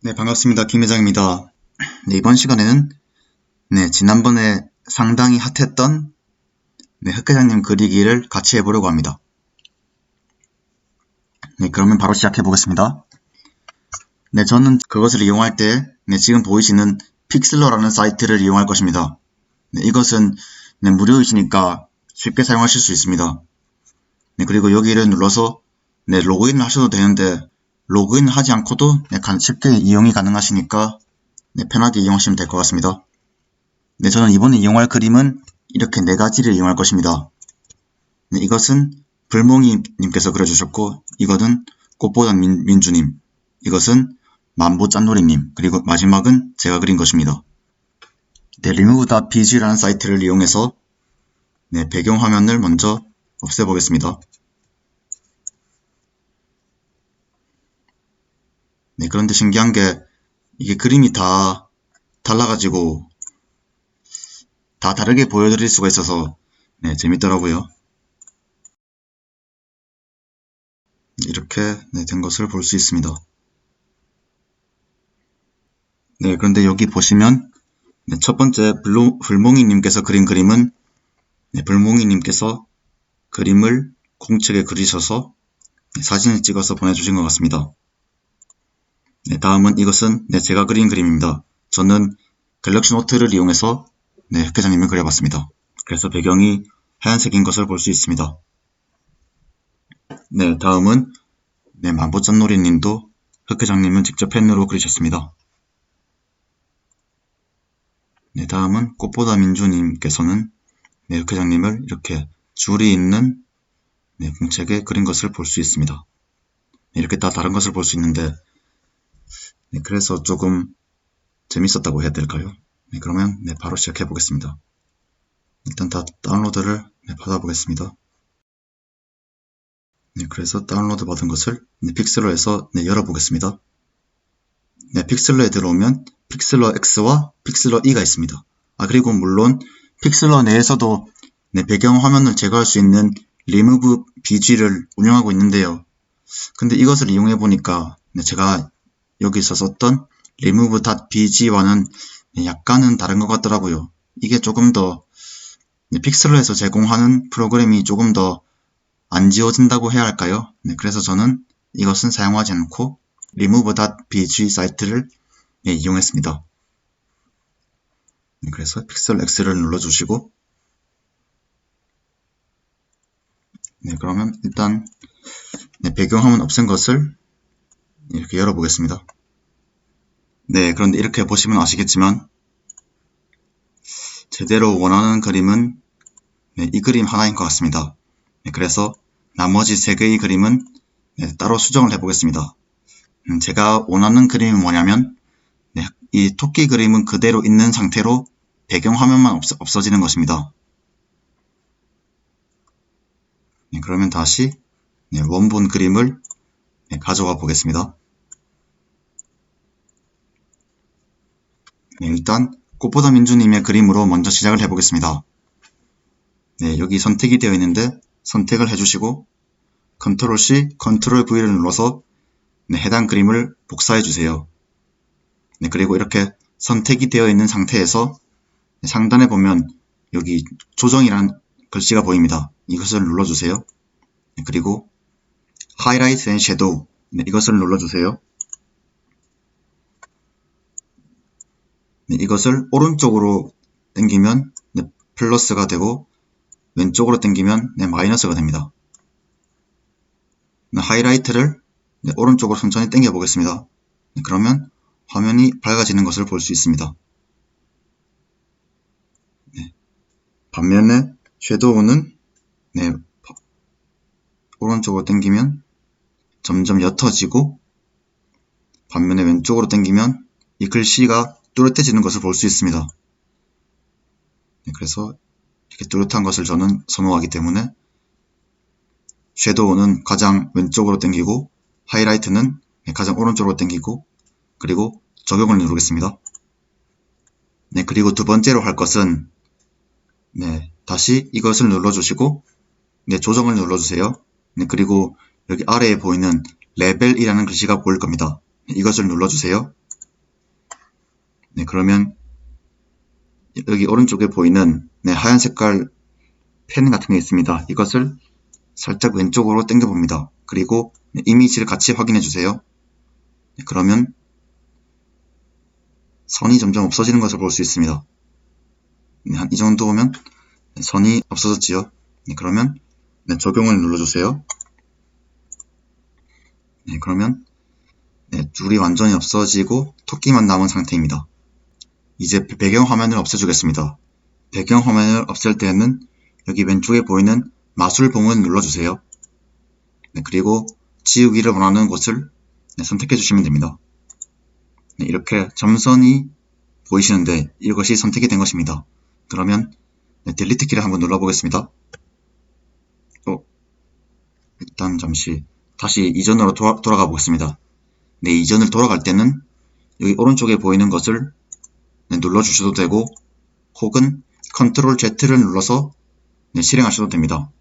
네, 반갑습니다. 김 회장입니다. 네, 이번 시간에는 지난번에 상당히 핫했던 흑 회장님 그리기를 같이 해보려고 합니다. 네, 그러면 바로 시작해 보겠습니다. 네, 저는 그것을 이용할 때 지금 보이시는 픽슬러라는 사이트를 이용할 것입니다. 네, 이것은 무료이시니까 쉽게 사용하실 수 있습니다. 네, 그리고 여기를 눌러서 로그인을 하셔도 되는데 로그인을 하지 않고도 쉽게 이용이 가능하시니까 편하게 이용하시면 될 것 같습니다. 네, 저는 이번에 이용할 그림은 이렇게 4가지를 이용할 것입니다. 네, 이것은 불몽이님께서 그려주셨고, 이것은 꽃보다 민주님, 이것은 만보짠놀이님, 그리고 마지막은 제가 그린 것입니다. 네, remove.bg라는 사이트를 이용해서 배경화면을 먼저 없애보겠습니다. 네, 그런데 신기한 게 이게 그림이 다 달라가지고 다 다르게 보여드릴 수가 있어서 재밌더라고요. 이렇게 된 것을 볼 수 있습니다. 네, 그런데 여기 보시면 첫 번째 불몽이님께서 그린 그림은 불몽이님께서 그림을 공책에 그리셔서 사진을 찍어서 보내주신 것 같습니다. 네, 다음은 이것은 제가 그린 그림입니다. 저는 갤럭시 노트를 이용해서 흑 회장님을 그려봤습니다. 그래서 배경이 하얀색인 것을 볼 수 있습니다. 네, 다음은 만보짠놀이님도 흑 회장님은 직접 펜으로 그리셨습니다. 네, 다음은 꽃보다 민주님께서는 흑 회장님을 이렇게 줄이 있는 공책에 그린 것을 볼 수 있습니다. 이렇게 다 다른 것을 볼 수 있는데 그래서 조금 재밌었다고 해야 될까요? 그러면 바로 시작해 보겠습니다. 일단 다 다운로드를 받아보겠습니다. 그래서 다운로드 받은 것을 픽슬러에서 열어보겠습니다. 픽슬러에 들어오면 픽슬러 X와 픽슬러 E가 있습니다. 그리고 물론 픽슬러 내에서도 배경 화면을 제거할 수 있는 remove bg를 운영하고 있는데요. 근데 이것을 이용해 보니까 제가 여기서 썼던 remove.bg와는 약간은 다른 것 같더라고요. 이게 조금 더 픽슬러에서 제공하는 프로그램이 조금 더 안 지워진다고 해야 할까요? 그래서 저는 이것은 사용하지 않고 remove.bg 사이트를 이용했습니다. 그래서 픽셀 X를 눌러주시고 그러면 일단 배경화면 없앤 것을 이렇게 열어보겠습니다. 그런데 이렇게 보시면 아시겠지만 제대로 원하는 그림은 이 그림 하나인 것 같습니다. 그래서 나머지 3개의 그림은 따로 수정을 해보겠습니다. 제가 원하는 그림은 뭐냐면 이 토끼 그림은 그대로 있는 상태로 배경화면만 없어지는 것입니다. 그러면 다시 원본 그림을 가져와 보겠습니다. 일단 꽃보다 민주님의 그림으로 먼저 시작을 해보겠습니다. 여기 선택이 되어 있는데 선택을 해주시고 컨트롤 C, 컨트롤 V를 눌러서 해당 그림을 복사해 주세요. 그리고 이렇게 선택이 되어 있는 상태에서 상단에 보면 여기 조정이라는 글씨가 보입니다. 이것을 눌러주세요. 그리고 Highlight and Shadow 이것을 눌러주세요. 이것을 오른쪽으로 당기면 플러스가 되고 왼쪽으로 당기면 마이너스가 됩니다. 하이라이트를 오른쪽으로 천천히 당겨 보겠습니다. 그러면 화면이 밝아지는 것을 볼 수 있습니다. 반면에 섀도우는 오른쪽으로 당기면 점점 옅어지고 반면에 왼쪽으로 당기면 이 글씨가 뚜렷해지는 것을 볼 수 있습니다. 그래서 이렇게 뚜렷한 것을 저는 선호하기 때문에 섀도우는 가장 왼쪽으로 당기고 하이라이트는 가장 오른쪽으로 당기고 그리고 적용을 누르겠습니다. 그리고 두 번째로 할 것은 다시 이것을 눌러주시고 조정을 눌러주세요. 그리고 여기 아래에 보이는 레벨이라는 글씨가 보일 겁니다. 이것을 눌러주세요. 네, 그러면 여기 오른쪽에 보이는 네, 하얀 색깔 펜 같은 게 있습니다. 이것을 살짝 왼쪽으로 당겨 봅니다. 그리고 네, 이미지를 같이 확인해 주세요. 네, 그러면 선이 점점 없어지는 것을 볼 수 있습니다. 네, 한 이 정도 오면 네, 선이 없어졌지요. 네, 그러면 네, 적용을 눌러주세요. 네, 그러면 네, 줄이 완전히 없어지고 토끼만 남은 상태입니다. 이제 배경화면을 없애주겠습니다. 배경화면을 없앨 때는 여기 왼쪽에 보이는 마술봉을 눌러주세요. 네, 그리고 지우기를 원하는 곳을 네, 선택해 주시면 됩니다. 네, 이렇게 점선이 보이시는데 이것이 선택이 된 것입니다. 그러면 네, 딜리트 키를 한번 눌러보겠습니다. 일단 잠시 다시 이전으로 돌아가 보겠습니다. 네, 이전을 돌아갈 때는 여기 오른쪽에 보이는 것을 네, 눌러주셔도 되고 혹은 컨트롤 Z를 눌러서 네, 실행하셔도 됩니다.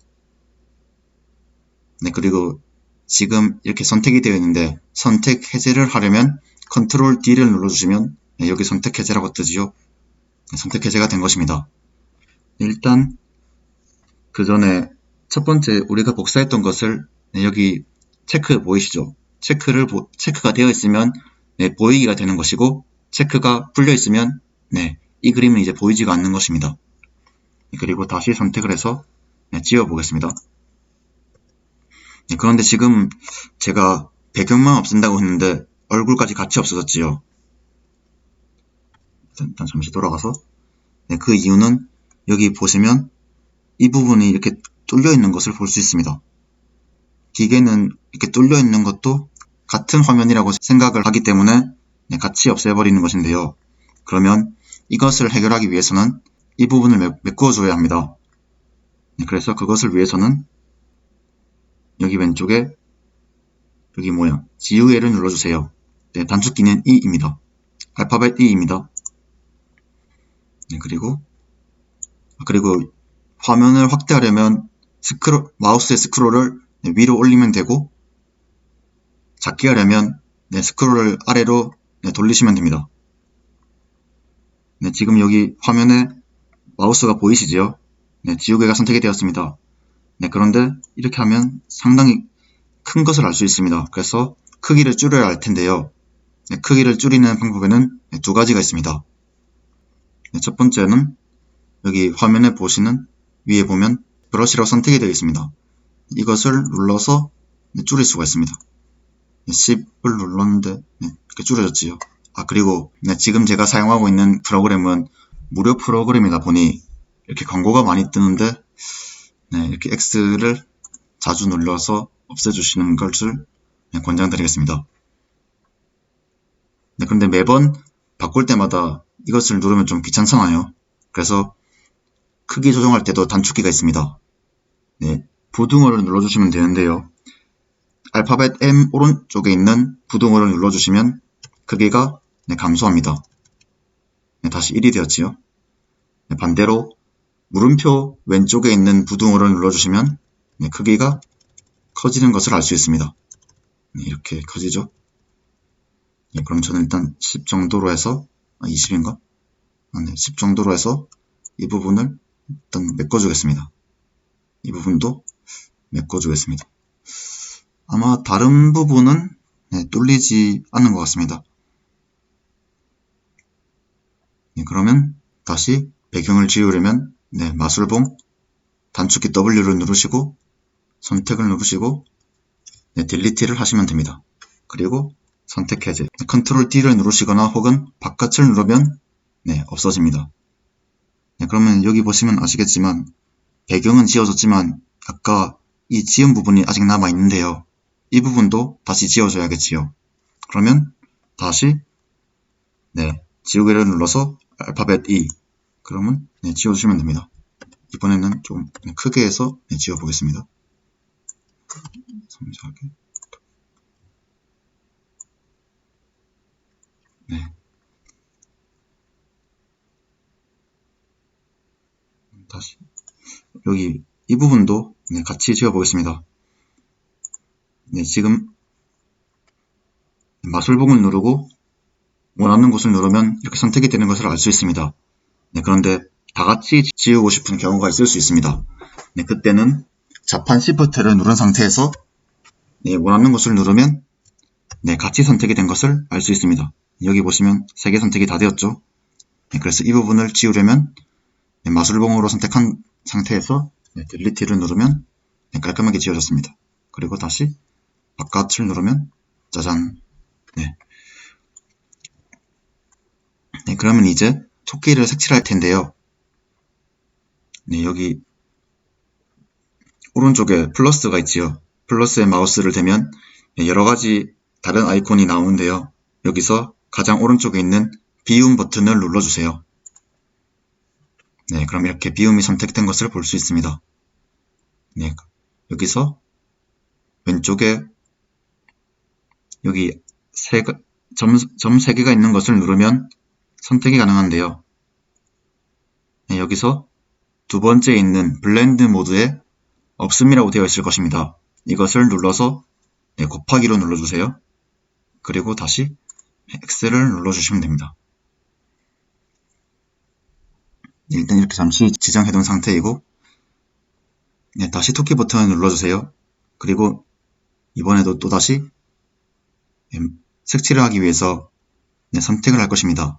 네, 그리고 지금 이렇게 선택이 되어 있는데 선택 해제를 하려면 컨트롤 D를 눌러주시면 네, 여기 선택 해제라고 뜨지요. 네, 선택 해제가 된 것입니다. 일단 그 전에 첫 번째 우리가 복사했던 것을 네, 여기 체크 보이시죠? 체크가 되어 있으면 네, 보이기가 되는 것이고 체크가 풀려 있으면 네, 이 그림은 이제 보이지가 않는 것입니다. 네, 그리고 다시 선택을 해서 네, 지워 보겠습니다. 네, 그런데 지금 제가 배경만 없앤다고 했는데 얼굴까지 같이 없어졌지요. 일단 잠시 돌아가서 네, 그 이유는 여기 보시면 이 부분이 이렇게 뚫려 있는 것을 볼 수 있습니다. 기계는 이렇게 뚫려 있는 것도 같은 화면이라고 생각을 하기 때문에 네, 같이 없애버리는 것인데요. 그러면 이것을 해결하기 위해서는 이 부분을 메꾸어 줘야 합니다. 네, 그래서 그것을 위해서는 여기 왼쪽에 여기 모양 지우개를 눌러주세요. 네, 단축키는 E입니다. 알파벳 E입니다. 네, 그리고 화면을 확대하려면 마우스의 스크롤을 네, 위로 올리면 되고 작게 하려면 네, 스크롤을 아래로 네, 돌리시면 됩니다. 네, 지금 여기 화면에 마우스가 보이시지요? 네, 지우개가 선택이 되었습니다. 네, 그런데 이렇게 하면 상당히 큰 것을 알 수 있습니다. 그래서 크기를 줄여야 할 텐데요. 네, 크기를 줄이는 방법에는 네, 두 가지가 있습니다. 네, 첫 번째는 여기 화면에 보시는 위에 보면 브러쉬로 선택이 되어 있습니다. 이것을 눌러서 네, 줄일 수가 있습니다. 네, 10을 눌렀는데 네, 이렇게 줄여졌지요. 그리고 네, 지금 제가 사용하고 있는 프로그램은 무료 프로그램이다 보니 이렇게 광고가 많이 뜨는데 네, 이렇게 X를 자주 눌러서 없애주시는 것을 네, 권장드리겠습니다. 네, 그런데 매번 바꿀 때마다 이것을 누르면 좀 귀찮잖아요. 그래서 크기 조정할 때도 단축키가 있습니다. 네, 부등호를 눌러주시면 되는데요. 알파벳 M 오른쪽에 있는 부등호를 눌러주시면 크기가 네, 감소합니다. 네, 다시 1이 되었지요. 네, 반대로 물음표 왼쪽에 있는 부등호를 눌러주시면 네, 크기가 커지는 것을 알 수 있습니다. 네, 이렇게 커지죠. 네, 그럼 저는 일단 10 정도로 해서 20인가? 네, 10 정도로 해서 이 부분을 일단 메꿔주겠습니다. 이 부분도 메꿔주겠습니다. 아마 다른 부분은 네, 뚫리지 않는 것 같습니다. 네, 그러면 다시 배경을 지우려면 네, 마술봉 단축키 W를 누르시고 선택을 누르시고 네, 딜리트를 하시면 됩니다. 그리고 선택 해제 컨트롤 D를 누르시거나 혹은 바깥을 누르면 네, 없어집니다. 네, 그러면 여기 보시면 아시겠지만 배경은 지워졌지만 아까 이 지운 부분이 아직 남아 있는데요. 이 부분도 다시 지워줘야겠지요. 그러면 다시 네, 지우개를 눌러서 알파벳 E 그러면 네, 지워주시면 됩니다. 이번에는 좀 크게 해서 네, 지워보겠습니다. 섬세하게. 네. 다시 여기 이 부분도 네, 같이 지워보겠습니다. 네, 지금 마술봉을 누르고 원하는 곳을 누르면 이렇게 선택이 되는 것을 알 수 있습니다. 네, 그런데 다 같이 지우고 싶은 경우가 있을 수 있습니다. 네, 그때는 자판 Shift를 누른 상태에서 네, 원하는 곳을 누르면 네, 같이 선택이 된 것을 알 수 있습니다. 여기 보시면 3개 선택이 다 되었죠. 네, 그래서 이 부분을 지우려면 네, 마술봉으로 선택한 상태에서 네, 딜리트를 누르면 네, 깔끔하게 지워졌습니다. 그리고 다시 바깥을 누르면 짜잔. 네. 네, 그러면 이제 토끼를 색칠할 텐데요. 네, 여기 오른쪽에 플러스가 있지요. 플러스에 마우스를 대면 여러가지 다른 아이콘이 나오는데요. 여기서 가장 오른쪽에 있는 비움 버튼을 눌러주세요. 네, 그럼 이렇게 비움이 선택된 것을 볼 수 있습니다. 네, 여기서 왼쪽에 여기 점 3개가 있는 것을 누르면 선택이 가능한데요. 네, 여기서 두 번째에 있는 블렌드 모드에 없음이라고 되어 있을 것입니다. 이것을 눌러서 네, 곱하기로 눌러주세요. 그리고 다시 X를 눌러주시면 됩니다. 일단 이렇게 잠시 지정해둔 상태이고 네, 다시 토끼 버튼을 눌러주세요. 그리고 이번에도 또다시 색칠을 하기 위해서 네, 선택을 할 것입니다.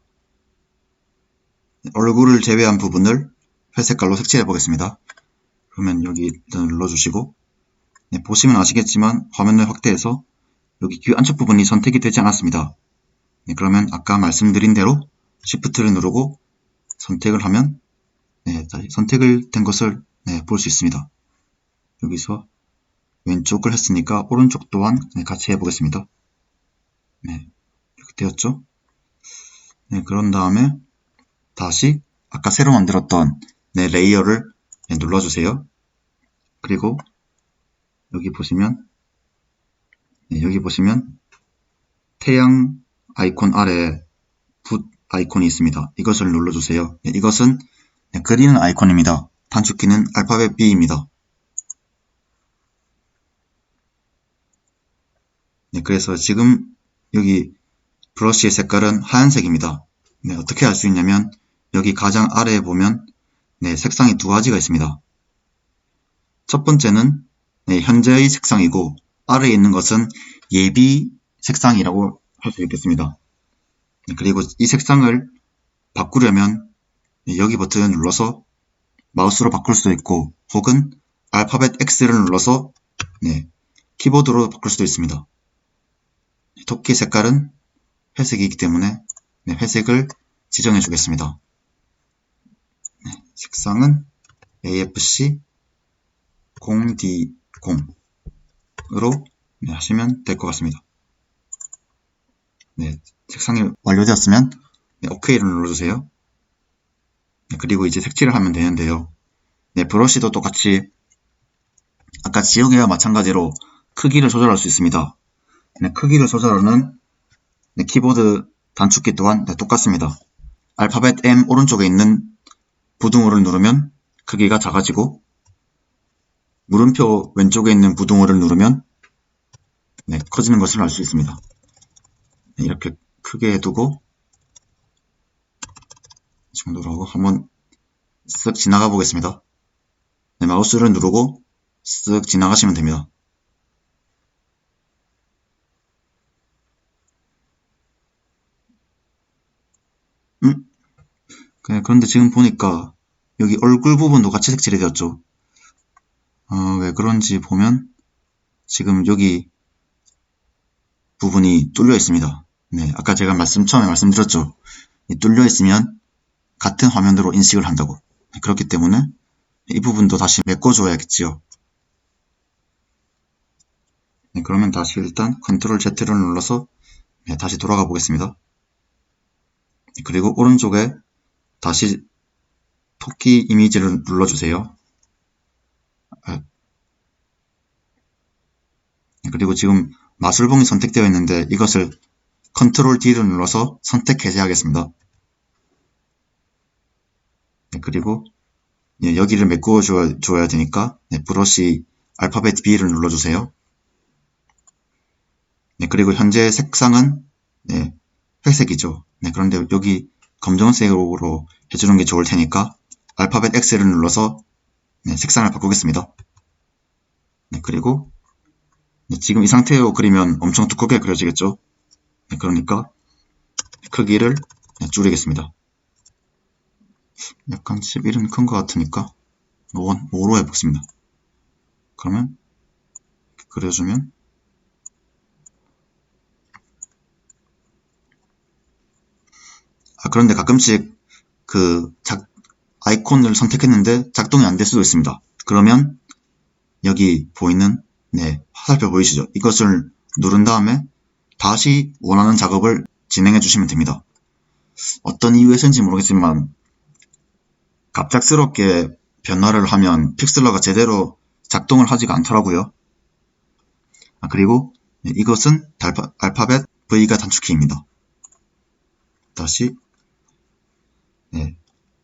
얼굴을 제외한 부분을 회색깔로 색칠해 보겠습니다. 그러면 여기 일단 눌러주시고 네, 보시면 아시겠지만 화면을 확대해서 여기 귀 안쪽 부분이 선택이 되지 않았습니다. 네, 그러면 아까 말씀드린 대로 Shift를 누르고 선택을 하면 네, 선택을 된 것을 네, 볼 수 있습니다. 여기서 왼쪽을 했으니까 오른쪽 또한 네, 같이 해보겠습니다. 네, 이렇게 되었죠? 네, 그런 다음에 다시 아까 새로 만들었던 네, 레이어를 네, 눌러주세요. 그리고 여기 보시면 태양 아이콘 아래에 붓 아이콘이 있습니다. 이것을 눌러주세요. 네, 이것은 네, 그리는 아이콘입니다. 단축키는 알파벳 B입니다. 네, 그래서 지금 여기 브러쉬의 색깔은 하얀색입니다. 네, 어떻게 알 수 있냐면 여기 가장 아래에 보면 네, 색상이 두 가지가 있습니다. 첫 번째는 네, 현재의 색상이고 아래에 있는 것은 예비 색상이라고 할 수 있겠습니다. 네, 그리고 이 색상을 바꾸려면 네, 여기 버튼을 눌러서 마우스로 바꿀 수도 있고 혹은 알파벳 X를 눌러서 네, 키보드로 바꿀 수도 있습니다. 토끼 색깔은 회색이기 때문에 네, 회색을 지정해 주겠습니다. 네, 색상은 AFC 0D0으로 네, 하시면 될 것 같습니다. 네, 색상이 완료되었으면 네, OK를 눌러주세요. 네, 그리고 이제 색칠을 하면 되는데요. 네, 브러쉬도 똑같이 아까 지우개와 마찬가지로 크기를 조절할 수 있습니다. 네, 크기를 조절하는 네, 키보드 단축키 또한 네, 똑같습니다. 알파벳 M 오른쪽에 있는 부등호를 누르면 크기가 작아지고 물음표 왼쪽에 있는 부등호를 누르면 네, 커지는 것을 알 수 있습니다. 네, 이렇게 크게 해두고 이 정도로 하고 한번 쓱 지나가 보겠습니다. 네, 마우스를 누르고 쓱 지나가시면 됩니다. 그런데 지금 보니까 여기 얼굴 부분도 같이 색칠이 되었죠. 왜 그런지 보면 지금 여기 부분이 뚫려 있습니다. 네, 아까 제가 처음에 말씀드렸죠. 뚫려 있으면 같은 화면으로 인식을 한다고. 네, 그렇기 때문에 이 부분도 다시 메꿔줘야겠지요. 네, 그러면 다시 일단 컨트롤 Z를 눌러서 네, 다시 돌아가 보겠습니다. 네, 그리고 오른쪽에 다시 토끼 이미지를 눌러주세요. 네, 그리고 지금 마술봉이 선택되어 있는데 이것을 컨트롤 D를 눌러서 선택 해제하겠습니다. 네, 그리고 네, 여기를 메꾸어 줘야 되니까 네, 브러쉬 알파벳 B를 눌러주세요. 네, 그리고 현재 색상은 네, 회색이죠. 네, 그런데 여기 검정색으로 해주는 게 좋을 테니까 알파벳 X를 눌러서 네, 색상을 바꾸겠습니다. 네, 그리고 네, 지금 이 상태로 그리면 엄청 두껍게 그려지겠죠. 네, 그러니까 크기를 네, 줄이겠습니다. 약간 11은 큰 것 같으니까 5로 해보겠습니다. 그러면 그려주면 그런데 가끔씩 아이콘을 선택했는데 작동이 안 될 수도 있습니다. 그러면 여기 보이는 화살표 보이시죠? 이것을 누른 다음에 다시 원하는 작업을 진행해 주시면 됩니다. 어떤 이유에서인지 모르겠지만 갑작스럽게 변화를 하면 픽슬러가 제대로 작동을 하지가 않더라고요. 그리고 이것은 알파벳 V가 단축키입니다. 다시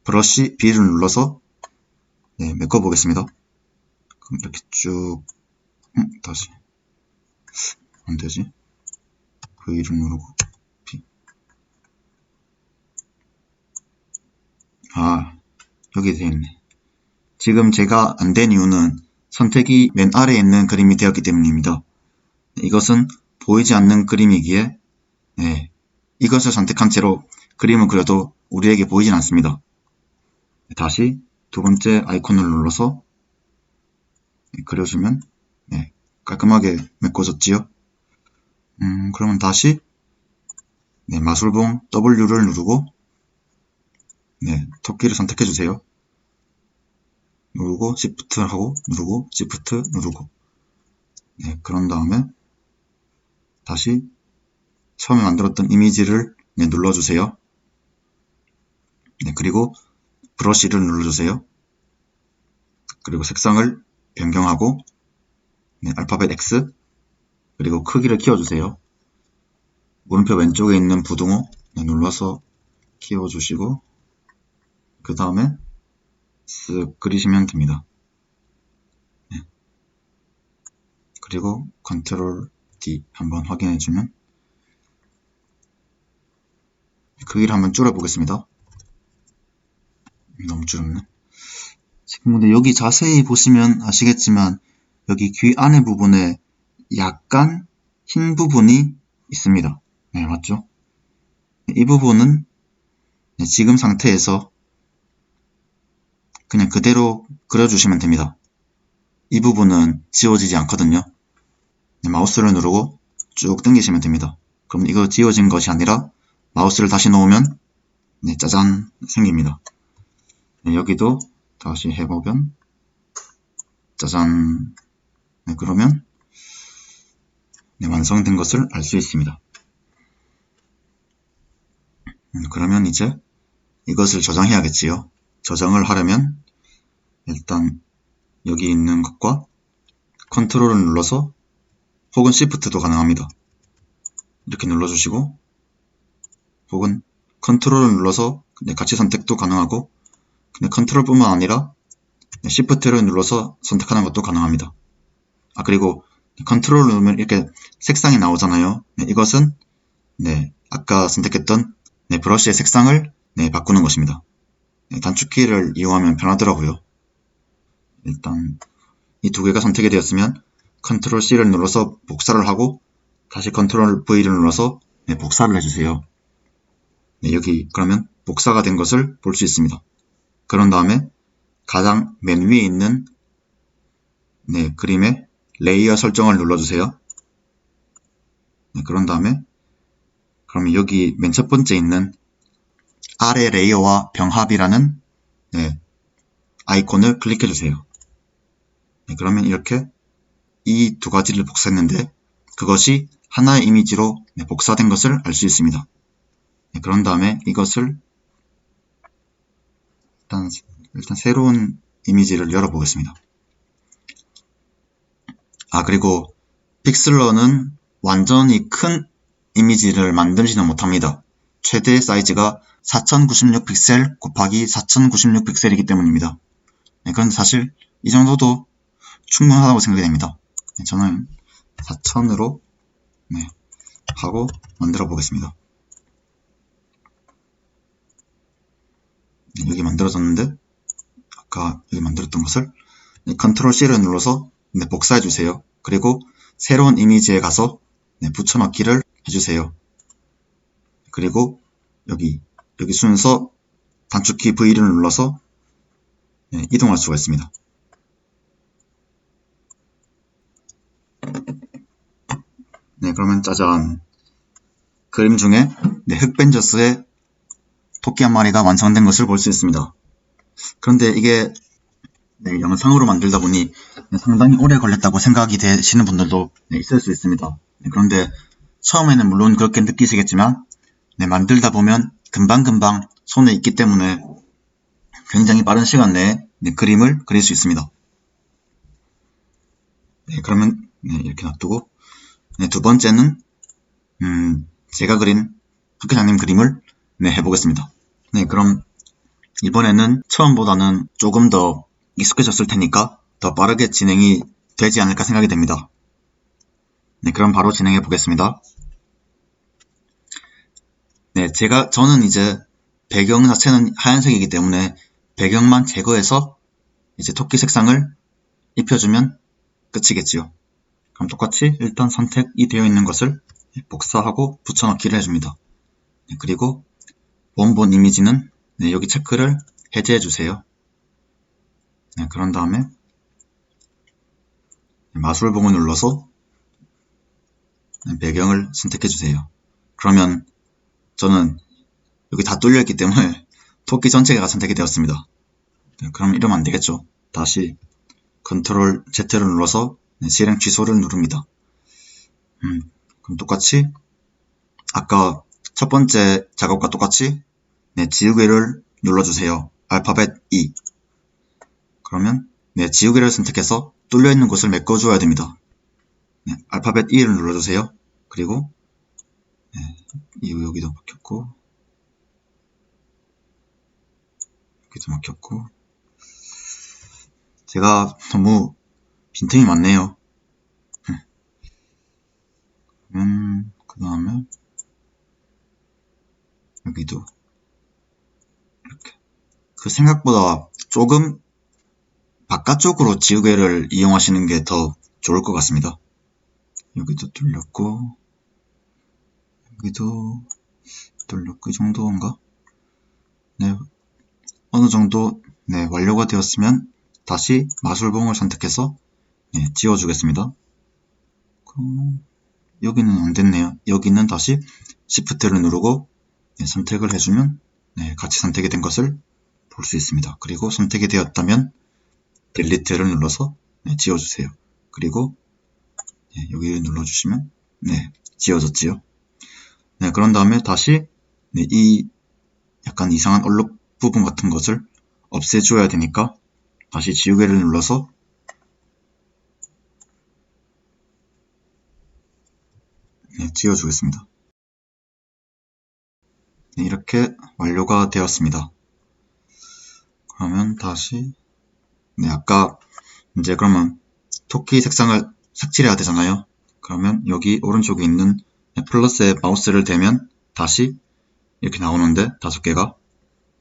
브러쉬 B를 눌러서 메꿔보겠습니다. 그럼 이렇게 쭉 다시 안되지? V를 누르고 B 여기 되어있네. 지금 제가 안 된 이유는 선택이 맨 아래에 있는 그림이 되었기 때문입니다. 이것은 보이지 않는 그림이기에 이것을 선택한 채로 그림을 그려도 우리에게 보이진 않습니다. 다시 두 번째 아이콘을 눌러서 그려주면 깔끔하게 메꿔졌지요. 그러면 다시 마술봉 W를 누르고 토끼를 선택해주세요. 누르고 Shift 하고 누르고 Shift 누르고 그런 다음에 다시 처음에 만들었던 이미지를 눌러주세요. 그리고 브러쉬를 눌러주세요. 그리고 색상을 변경하고 알파벳 X 그리고 크기를 키워주세요. 물음표 왼쪽에 있는 부등호 눌러서 키워주시고 그 다음에 쓱 그리시면 됩니다. 그리고 컨트롤 D 한번 확인해주면 크기를 한번 줄여보겠습니다. 너무 줄었네. 지금 근데 여기 자세히 보시면 아시겠지만 여기 귀 안에 부분에 약간 흰 부분이 있습니다. 네, 맞죠? 이 부분은 지금 상태에서 그냥 그대로 그려주시면 됩니다. 이 부분은 지워지지 않거든요. 마우스를 누르고 쭉 당기시면 됩니다. 그럼 이거 지워진 것이 아니라 마우스를 다시 놓으면 짜잔 생깁니다. 여기도 다시 해보면 짜잔 그러면 완성된 것을 알 수 있습니다. 그러면 이제 이것을 저장해야겠지요. 저장을 하려면 일단 여기 있는 것과 컨트롤을 눌러서 혹은 Shift도 가능합니다. 이렇게 눌러주시고 혹은 컨트롤을 눌러서 같이 선택도 가능하고 컨트롤뿐만 아니라 Shift를 눌러서 선택하는 것도 가능합니다. 그리고 컨트롤을 누르면 이렇게 색상이 나오잖아요. 이것은 아까 선택했던 브러쉬의 색상을 바꾸는 것입니다. 단축키를 이용하면 편하더라고요. 일단 이 두 개가 선택이 되었으면 컨트롤 C를 눌러서 복사를 하고 다시 컨트롤 V를 눌러서 복사를 해주세요. 여기 그러면 복사가 된 것을 볼 수 있습니다. 그런 다음에 가장 맨 위에 있는 그림의 레이어 설정을 눌러주세요. 그런 다음에 그러면 여기 맨 첫 번째 있는 아래 레이어와 병합이라는 아이콘을 클릭해주세요. 그러면 이렇게 이 두 가지를 복사했는데 그것이 하나의 이미지로 복사된 것을 알 수 있습니다. 그런 다음에 이것을 일단 새로운 이미지를 열어보겠습니다. 그리고 픽슬러는 완전히 큰 이미지를 만들지는 못합니다. 최대 사이즈가 4096픽셀 곱하기 4096픽셀이기 때문입니다. 그런데 사실 이 정도도 충분하다고 생각이 됩니다. 저는 4000으로 하고 만들어 보겠습니다. 여기 만들어졌는데 아까 여기 만들었던 것을 컨트롤 C를 눌러서 복사해 주세요. 그리고 새로운 이미지에 가서 붙여넣기를 해주세요. 그리고 여기 순서 단축키 V를 눌러서 이동할 수가 있습니다. 그러면 짜잔, 그림 중에 흑벤져스의 토끼 한 마리가 완성된 것을 볼 수 있습니다. 그런데 이게 영상으로 만들다 보니 상당히 오래 걸렸다고 생각이 되시는 분들도 있을 수 있습니다. 그런데 처음에는 물론 그렇게 느끼시겠지만 만들다 보면 금방금방 손에 있기 때문에 굉장히 빠른 시간 내에 그림을 그릴 수 있습니다. 그러면 이렇게 놔두고 두 번째는 제가 그린 학교장님 그림을 해보겠습니다. 그럼 이번에는 처음보다는 조금 더 익숙해졌을 테니까 더 빠르게 진행이 되지 않을까 생각이 됩니다. 그럼 바로 진행해 보겠습니다. 저는 이제 배경 자체는 하얀색이기 때문에 배경만 제거해서 이제 토끼 색상을 입혀주면 끝이겠지요. 그럼 똑같이 일단 선택이 되어 있는 것을 복사하고 붙여넣기를 해줍니다. 그리고 원본 이미지는 여기 체크를 해제해 주세요. 그런 다음에 마술봉을 눌러서 배경을 선택해 주세요. 그러면 저는 여기 다 뚫려 있기 때문에 토끼 전체가 선택이 되었습니다. 그럼 이러면 안 되겠죠. 다시 컨트롤 Z를 눌러서 실행 취소를 누릅니다. 그럼 똑같이 아까 첫 번째 작업과 똑같이 지우개를 눌러주세요. 알파벳 E. 그러면 지우개를 선택해서 뚫려있는 곳을 메꿔줘야 됩니다. 알파벳 E를 눌러주세요. 그리고 여기도 막혔고 여기도 막혔고 제가 너무 빈틈이 많네요. 그 다음에 여기도 이렇게 생각보다 조금 바깥쪽으로 지우개를 이용하시는 게 더 좋을 것 같습니다. 여기도 뚫렸고 여기도 뚫렸고 이 정도인가? 어느 정도 완료가 되었으면 다시 마술봉을 선택해서 지워주겠습니다. 여기는 안 됐네요. 여기는 다시 Shift를 누르고 선택을 해주면 같이 선택이 된 것을 볼 수 있습니다. 그리고 선택이 되었다면 딜리트를 눌러서 지워주세요. 그리고 여기를 눌러주시면 지워졌지요. 그런 다음에 다시 이 약간 이상한 얼룩 부분 같은 것을 없애줘야 되니까 다시 지우개를 눌러서 지워주겠습니다. 이렇게 완료가 되었습니다. 그러면 다시 아까 이제 그러면 토끼 색상을 색칠해야 되잖아요. 그러면 여기 오른쪽에 있는 플러스에 마우스를 대면 다시 이렇게 나오는데 5개가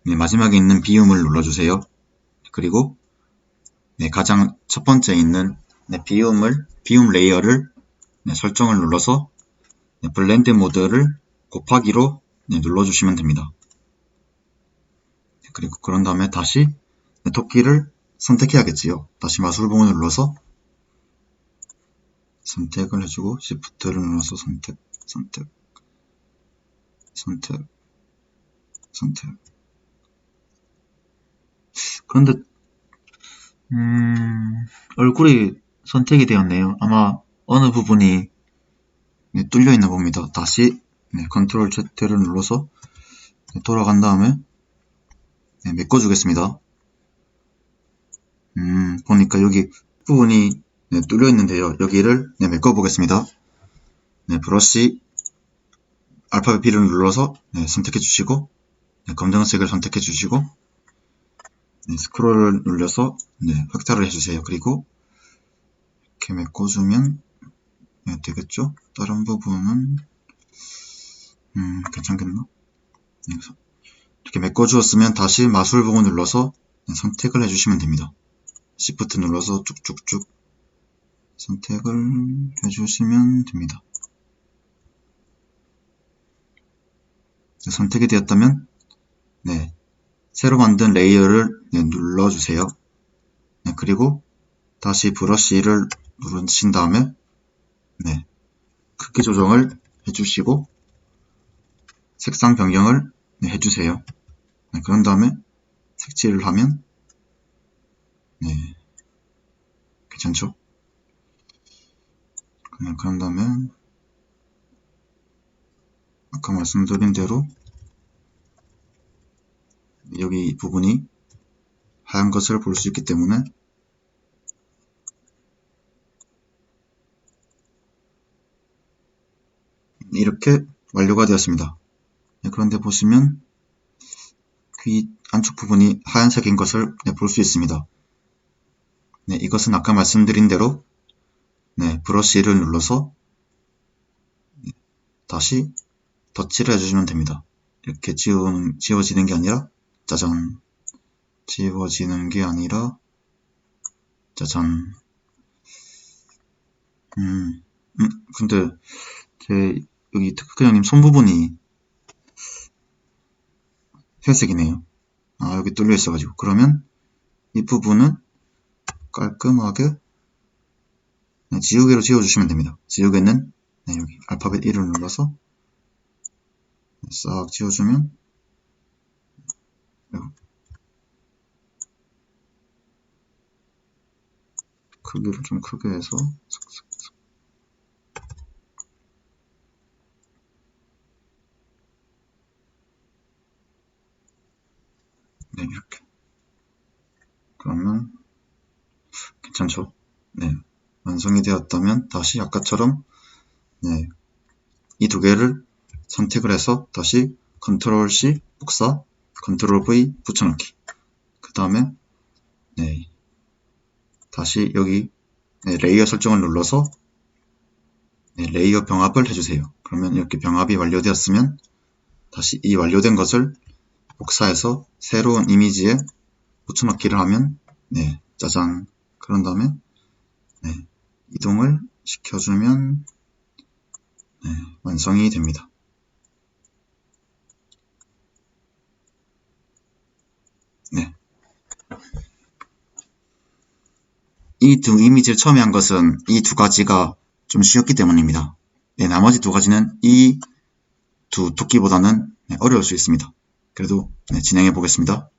마지막에 있는 비움을 눌러주세요. 그리고 가장 첫 번째 있는 비움 레이어를 설정을 눌러서 블렌드 모드를 곱하기로 눌러주시면 됩니다. 그리고 그런 다음에 다시 토끼를 선택해야겠지요. 다시 마술봉을 눌러서 선택을 해주고 Shift를 눌러서 선택. 그런데 얼굴이 선택이 되었네요. 아마 어느 부분이 뚫려 있나 봅니다. 다시 컨트롤 Z를 눌러서 돌아간 다음에 메꿔주겠습니다. 보니까 여기 부분이 뚫려 있는데요. 여기를 메꿔 보겠습니다. 브러쉬 알파벳 B를 눌러서 선택해 주시고 검정색을 선택해 주시고 스크롤을 눌러서 확대를 해주세요. 그리고 이렇게 메꿔주면 되겠죠? 다른 부분은 괜찮겠나? 이렇게 메꿔주었으면 다시 마술 부분 눌러서 선택을 해주시면 됩니다. Shift 눌러서 쭉쭉쭉 선택을 해주시면 됩니다. 선택이 되었다면 새로 만든 레이어를 눌러주세요. 그리고 다시 브러쉬를 누르신 다음에 크기 조정을 해주시고 색상 변경을 해주세요. 그런 다음에 색칠을 하면 괜찮죠? 그런 다음에 아까 말씀드린 대로 여기 부분이 하얀 것을 볼 수 있기 때문에 이렇게 완료가 되었습니다. 그런데 보시면 귀 안쪽 부분이 하얀색인 것을 볼 수 있습니다. 이것은 아까 말씀드린 대로 브러쉬를 눌러서 다시 덧칠을 해주시면 됩니다. 이렇게 지워지는 게 아니라 짜잔, 지워지는 게 아니라 짜잔. 근데 제 여기 특크장님 손 부분이 회색이네요. 여기 뚫려 있어가지고. 그러면 이 부분은 깔끔하게 지우개로 지워주시면 됩니다. 지우개는 여기 알파벳 1을 눌러서 싹 지워주면 크기를 좀 크게 해서 이렇게. 그러면 괜찮죠? 완성이 되었다면 다시 아까처럼 이 두 개를 선택을 해서 다시 컨트롤 C 복사, 컨트롤 V 붙여넣기. 그 다음에 다시 여기 레이어 설정을 눌러서 레이어 병합을 해주세요. 그러면 이렇게 병합이 완료되었으면 다시 이 완료된 것을 복사해서 새로운 이미지에 붙여넣기를 하면 짜잔. 그런 다음에 이동을 시켜주면 완성이 됩니다. 이 두 이미지를 처음에 한 것은 이 두 가지가 좀 쉬웠기 때문입니다. 나머지 두 가지는 이 두 토끼보다는 어려울 수 있습니다. 그래도 진행해 보겠습니다.